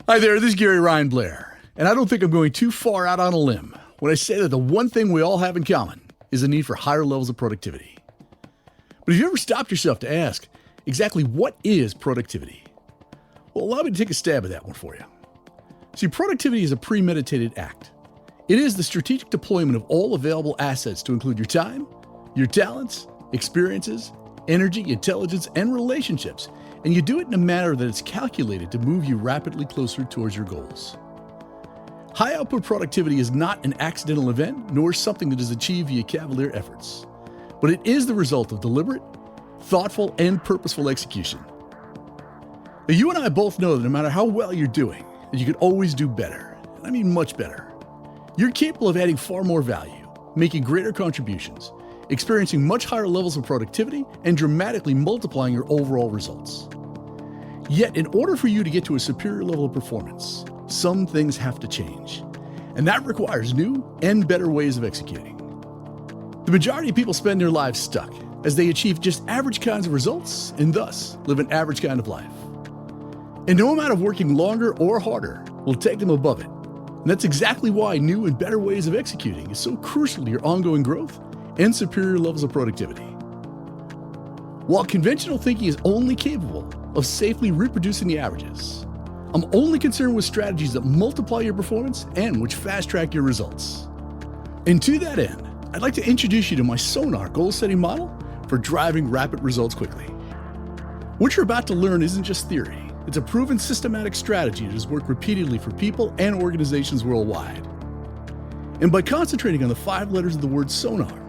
Hi there, this is Gary Ryan Blair, and I don't think I'm going too far out on a limb when I say that the one thing we all have in common is the need for higher levels of productivity. But have you ever stopped yourself to ask, exactly what is productivity? Well, allow me to take a stab at that one for you. See, productivity is a premeditated act. It is the strategic deployment of all available assets to include your time, your talents, experiences, energy, intelligence, and relationships, and you do it in a manner that is calculated to move you rapidly closer towards your goals. High output productivity is not an accidental event, nor something that is achieved via cavalier efforts, but it is the result of deliberate, thoughtful, and purposeful execution. Now, you and I both know that no matter how well you're doing, that you can always do better. I mean much better. You're capable of adding far more value, making greater contributions, experiencing much higher levels of productivity, and dramatically multiplying your overall results. Yet, in order for you to get to a superior level of performance, some things have to change, and that requires new and better ways of executing. The majority of people spend their lives stuck as they achieve just average kinds of results and thus live an average kind of life. And no amount of working longer or harder will take them above it. And that's exactly why new and better ways of executing is so crucial to your ongoing growth and superior levels of productivity. While conventional thinking is only capable of safely reproducing the averages, I'm only concerned with strategies that multiply your performance and which fast-track your results. And to that end, I'd like to introduce you to my Sonar goal-setting model for driving rapid results quickly. What you're about to learn isn't just theory. It's a proven systematic strategy that has worked repeatedly for people and organizations worldwide. And by concentrating on the 5 letters of the word Sonar,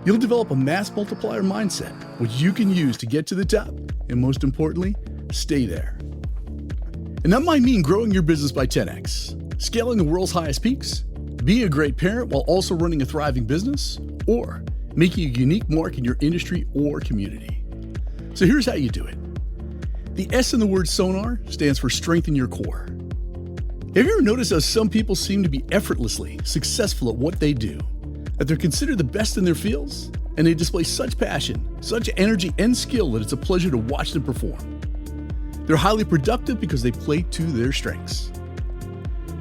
you'll develop a mass multiplier mindset, which you can use to get to the top, and most importantly, stay there. And that might mean growing your business by 10x, scaling the world's highest peaks, being a great parent while also running a thriving business, or making a unique mark in your industry or community. So here's how you do it. The S in the word Sonar stands for strengthen your core. Have you ever noticed how some people seem to be effortlessly successful at what they do, that they're considered the best in their fields, and they display such passion, such energy and skill that it's a pleasure to watch them perform? They're highly productive because they play to their strengths.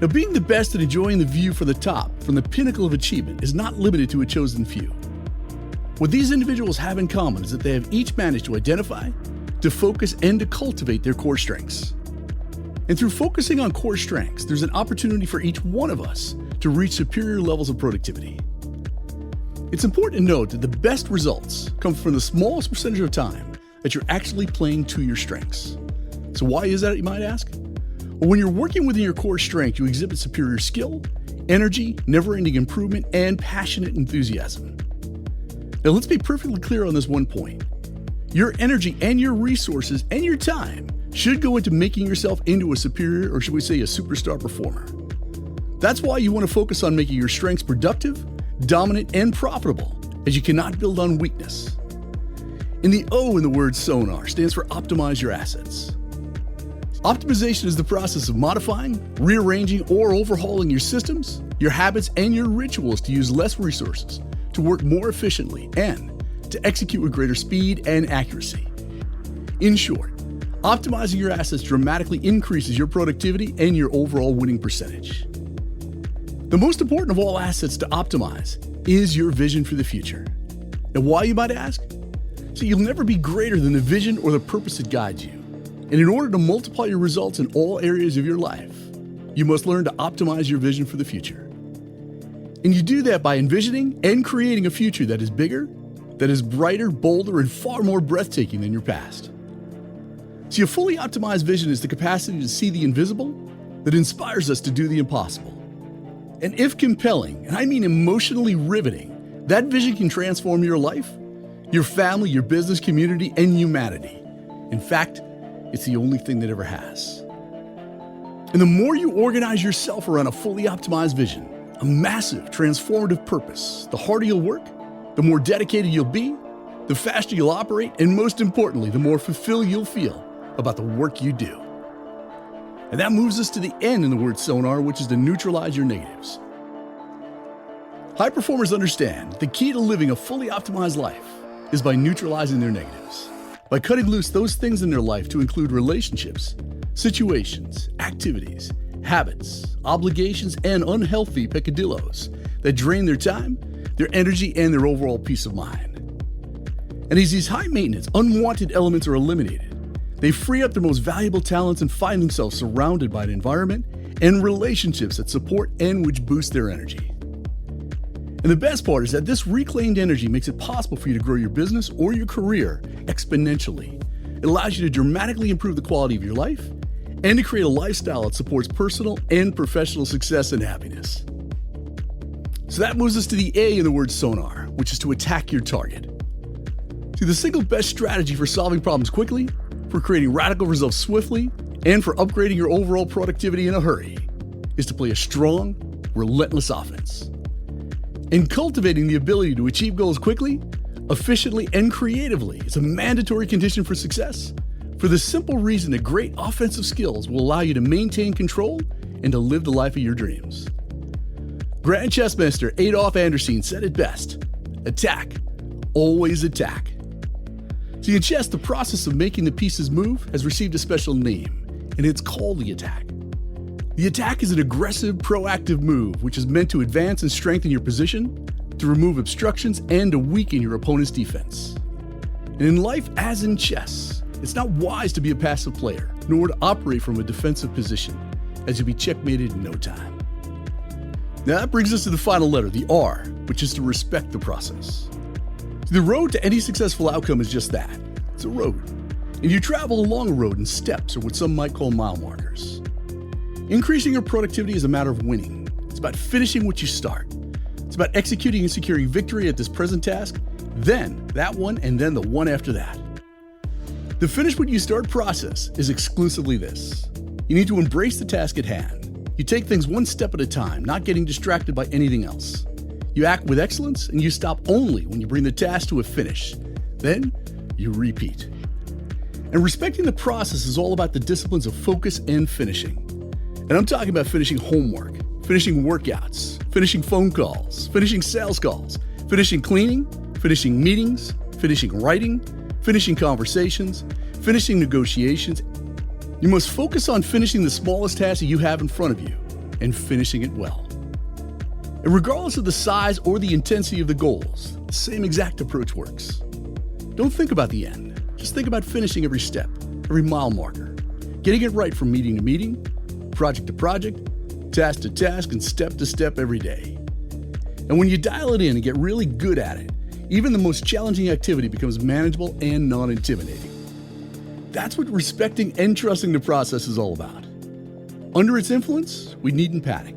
Now, being the best and enjoying the view from the top, from the pinnacle of achievement, is not limited to a chosen few. What these individuals have in common is that they have each managed to identify, to focus, and to cultivate their core strengths. And through focusing on core strengths, there's an opportunity for each one of us to reach superior levels of productivity. It's important to note that the best results come from the smallest percentage of time that you're actually playing to your strengths. So why is that, you might ask? Well, when you're working within your core strength, you exhibit superior skill, energy, never-ending improvement, and passionate enthusiasm. Now, let's be perfectly clear on this one point. Your energy and your resources and your time should go into making yourself into a superior, or should we say a superstar performer. That's why you want to focus on making your strengths productive, dominant, and profitable, as you cannot build on weakness. And the O in the word Sonar stands for optimize your assets. Optimization is the process of modifying, rearranging, or overhauling your systems, your habits, and your rituals to use less resources, to work more efficiently, and to execute with greater speed and accuracy. In short, optimizing your assets dramatically increases your productivity and your overall winning percentage. The most important of all assets to optimize is your vision for the future. Now, why, you might ask? So you'll never be greater than the vision or the purpose that guides you. And in order to multiply your results in all areas of your life, you must learn to optimize your vision for the future. And you do that by envisioning and creating a future that is bigger, that is brighter, bolder, and far more breathtaking than your past. See, a fully optimized vision is the capacity to see the invisible that inspires us to do the impossible. And if compelling, and I mean emotionally riveting, that vision can transform your life, your family, your business, community, and humanity. In fact, it's the only thing that ever has. And the more you organize yourself around a fully optimized vision, a massive transformative purpose, the harder you'll work, the more dedicated you'll be, the faster you'll operate, and most importantly, the more fulfilled you'll feel about the work you do. And that moves us to the N in the word Sonar, which is to neutralize your negatives. High performers understand the key to living a fully optimized life is by neutralizing their negatives. by cutting loose those things in their life to include relationships, situations, activities, habits, obligations, and unhealthy peccadillos that drain their time, their energy, and their overall peace of mind. And as these high-maintenance, unwanted elements are eliminated, they free up their most valuable talents and find themselves surrounded by an environment and relationships that support and which boost their energy. And the best part is that this reclaimed energy makes it possible for you to grow your business or your career exponentially. It allows you to dramatically improve the quality of your life and to create a lifestyle that supports personal and professional success and happiness. So that moves us to the A in the word sonar, which is to attack your target. See, the single best strategy for solving problems quickly, for creating radical results swiftly, and for upgrading your overall productivity in a hurry is to play a strong, relentless offense. And cultivating the ability to achieve goals quickly, efficiently, and creatively is a mandatory condition for success, for the simple reason that great offensive skills will allow you to maintain control and to live the life of your dreams. Grand chess master Adolf Anderssen said it best: attack, always attack. See, in chess, the process of making the pieces move has received a special name, and it's called the attack. The attack is an aggressive, proactive move which is meant to advance and strengthen your position, to remove obstructions, and to weaken your opponent's defense. And in life, as in chess, it's not wise to be a passive player, nor to operate from a defensive position, as you'll be checkmated in no time. Now that brings us to the final letter, the R, which is to respect the process. The road to any successful outcome is just that. It's a road. And you travel along a road in steps, or what some might call mile markers. Increasing your productivity is a matter of winning. It's about finishing what you start. It's about executing and securing victory at this present task, then that one, and then the one after that. The finish what you start process is exclusively this. You need to embrace the task at hand. You take things one step at a time, not getting distracted by anything else. You act with excellence, and you stop only when you bring the task to a finish. Then you repeat. And respecting the process is all about the disciplines of focus and finishing. And I'm talking about finishing homework, finishing workouts, finishing phone calls, finishing sales calls, finishing cleaning, finishing meetings, finishing writing, finishing conversations, finishing negotiations. You must focus on finishing the smallest task that you have in front of you and finishing it well. And regardless of the size or the intensity of the goals, the same exact approach works. Don't think about the end. Just think about finishing every step, every mile marker, getting it right from meeting to meeting, project to project, task to task, and step to step every day. And when you dial it in and get really good at it, even the most challenging activity becomes manageable and non-intimidating. That's what respecting and trusting the process is all about. Under its influence, we needn't panic.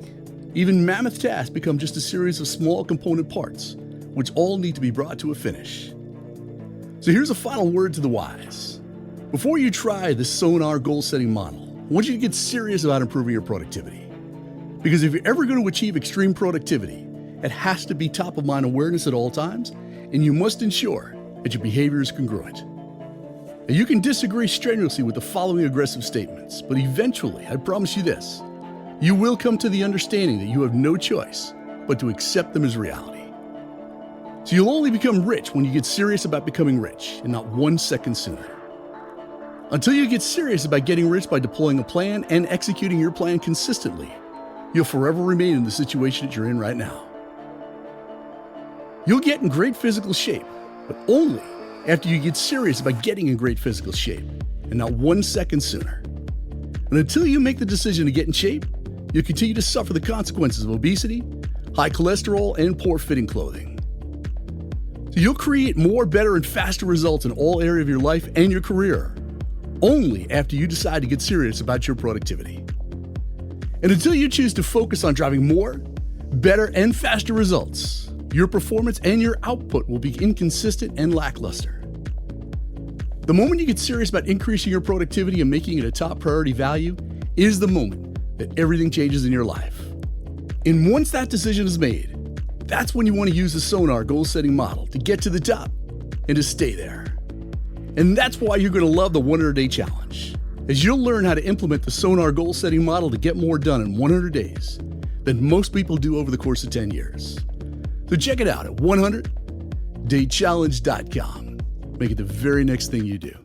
Even mammoth tasks become just a series of small component parts, which all need to be brought to a finish. So here's a final word to the wise. Before you try the Sonar goal-setting model, I want you to get serious about improving your productivity. Because if you're ever going to achieve extreme productivity, it has to be top-of-mind awareness at all times, and you must ensure that your behavior is congruent. Now, you can disagree strenuously with the following aggressive statements, but eventually, I promise you this, you will come to the understanding that you have no choice but to accept them as reality. So you'll only become rich when you get serious about becoming rich, and not 1 second sooner. Until you get serious about getting rich by deploying a plan and executing your plan consistently, you'll forever remain in the situation that you're in right now. You'll get in great physical shape, but only after you get serious about getting in great physical shape, and not 1 second sooner. And until you make the decision to get in shape, you'll continue to suffer the consequences of obesity, high cholesterol, and poor fitting clothing. So you'll create more, better, and faster results in all areas of your life and your career, only after you decide to get serious about your productivity. And until you choose to focus on driving more, better, and faster results, your performance and your output will be inconsistent and lackluster. The moment you get serious about increasing your productivity and making it a top priority value is the moment that everything changes in your life. And once that decision is made, that's when you want to use the Sonar goal-setting model to get to the top and to stay there. And that's why you're going to love the 100-day challenge, as you'll learn how to implement the Sonar goal-setting model to get more done in 100 days than most people do over the course of 10 years. So check it out at 100daychallenge.com. Make it the very next thing you do.